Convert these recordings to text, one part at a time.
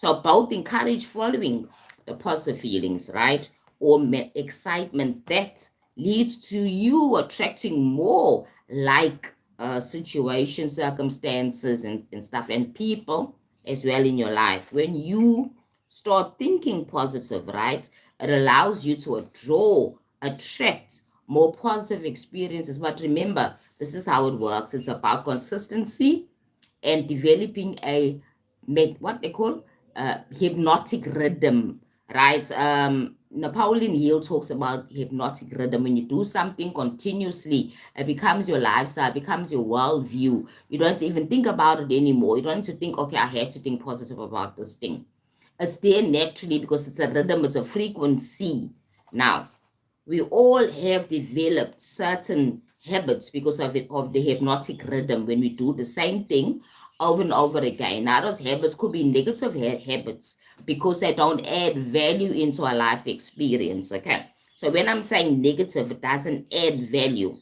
So both encourage following the positive feelings, right? Or excitement that leads to you attracting more like situations, circumstances, and stuff, and people as well in your life. When you start thinking positive, right, it allows you to attract more positive experiences. But remember, this is how it works. It's about consistency and developing a what they call hypnotic rhythm, right? Napoleon Hill talks about hypnotic rhythm. When you do something continuously, it becomes your lifestyle, becomes your worldview. You don't even think about it anymore. You don't need to think, okay, I have to think positive about this thing. It's there naturally because it's a rhythm, it's a frequency. Now, we all have developed certain habits because of it, of the hypnotic rhythm. When we do the same thing over and over again, now those habits could be negative habits because they don't add value into our life experience. Okay, so when I'm saying negative, it doesn't add value.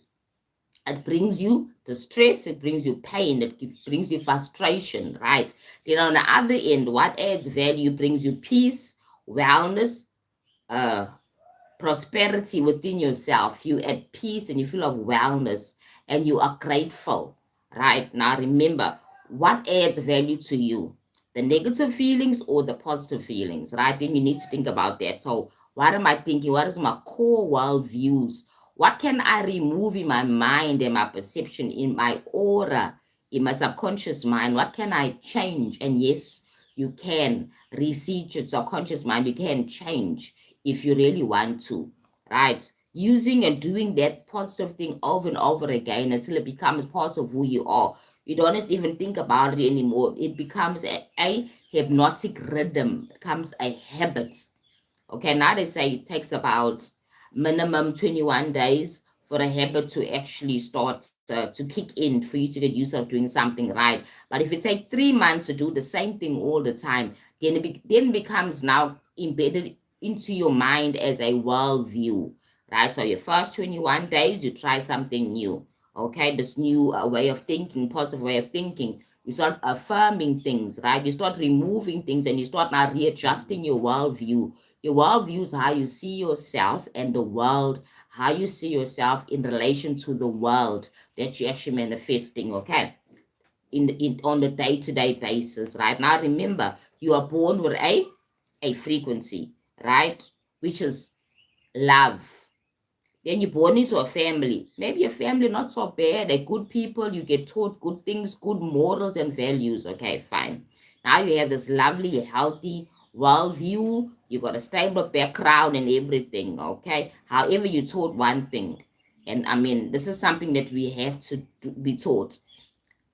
It brings you the stress, it brings you pain, it brings you frustration, right? Then on the other end, what adds value brings you peace, wellness, uh prosperity within yourself. You at peace and you feel of wellness and you are grateful. Right now, remember what adds value to you, the negative feelings or the positive feelings, right? Then you need to think about that. So, what am I thinking? What is my core world views? What can I remove in my mind and my perception, in my aura, in my subconscious mind? What can I change? And yes, you can research your subconscious mind. You can change if you really want to, right? Using and doing that positive thing over and over again until it becomes part of who you are. You don't have to even think about it anymore. It becomes a hypnotic rhythm, it becomes a habit. Okay, now they say it takes about minimum 21 days for a habit to actually start to kick in for you to get used of doing something right. But if it takes 3 months to do the same thing all the time, then then becomes now embedded into your mind as a worldview, right? So your first 21 days, you try something new, okay? This new way of thinking, positive way of thinking. You start affirming things, right? You start removing things and you start now readjusting your worldview. Your worldview is how you see yourself and the world, how you see yourself in relation to the world that you're actually manifesting, okay? In on the day-to-day basis, right? Now remember, you are born with a frequency, right? Which is love. Then you're born into a family. Maybe a family not so bad. They're good people. You get taught good things, good morals and values. Okay, fine. Now you have this lovely, healthy worldview. You got a stable background and everything. Okay. However, you taught one thing, and I mean, this is something that we have to be taught.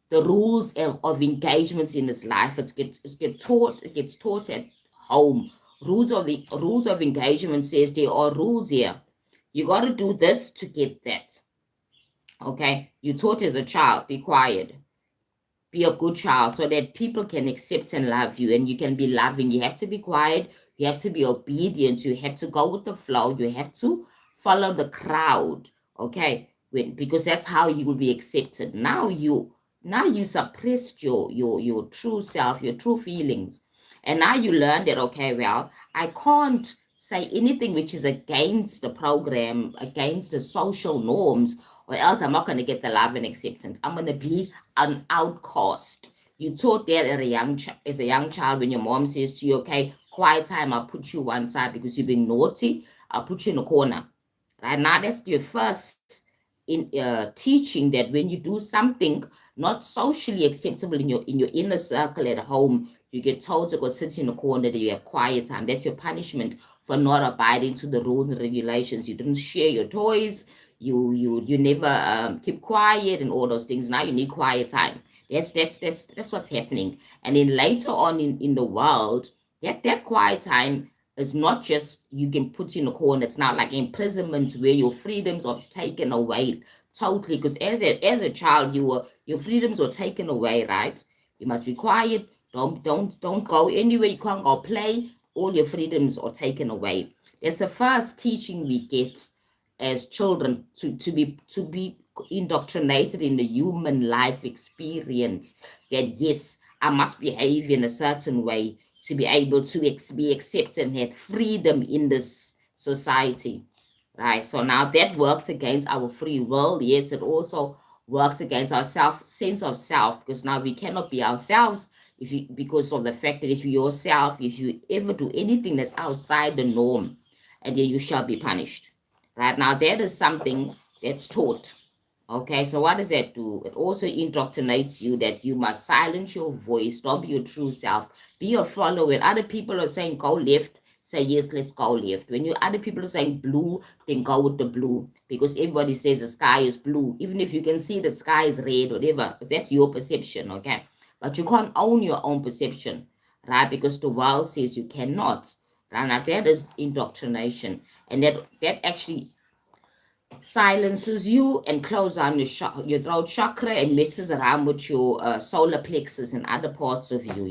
The rules of engagements in this life. It gets taught at home. Rules of engagement says there are rules here. You got to do this to get that. Okay, you taught as a child, be quiet, be a good child, so that people can accept and love you, and you can be loving. You have to be quiet. You have to be obedient. You have to go with the flow. You have to follow the crowd. Okay, because that's how you will be accepted. Now you suppressed your true self, your true feelings, and now you learn that, okay, well, I can't say anything which is against the program, against the social norms, or else I'm not going to get the love and acceptance. I'm going to be an outcast. You taught that as a young child, when your mom says to you, okay, quiet time, I'll put you one side because you've been naughty, I'll put you in a corner. Right now, that's your first in teaching, that when you do something not socially acceptable in your inner circle at home, you get told to go sit in a corner, that you have quiet time. That's your punishment for not abiding to the rules and regulations. You didn't share your toys, you never keep quiet and all those things. Now you need quiet time. That's what's happening. And then later on in the world, that quiet time is not just you can put you in a corner. It's not like imprisonment where your freedoms are taken away totally. Because as a child, your freedoms were taken away, right? You must be quiet. Don't go anywhere. You can't go play. All your freedoms are taken away. That's the first teaching we get as children, to be indoctrinated in the human life experience, that yes, I must behave in a certain way to be able to be accepted and have freedom in this society, right? So now that works against our free will. Yes, it also works against our sense of self, because now we cannot be ourselves if you, because of the fact that if you yourself, if you ever do anything that's outside the norm, and then you shall be punished, right? Now that is something that's taught. Okay, so what does that do? It also indoctrinates you that you must silence your voice, don't be your true self, be a follower. When other people are saying go left, say yes, let's go left. When you other people are saying blue, then go with the blue, because everybody says the sky is blue, even if you can see the sky is red, whatever. That's your perception, okay? But you can't own your own perception, right? Because the world says you cannot. Right? Now that is indoctrination, and that actually silences you and closes down your throat chakra and messes around with your solar plexus and other parts of you.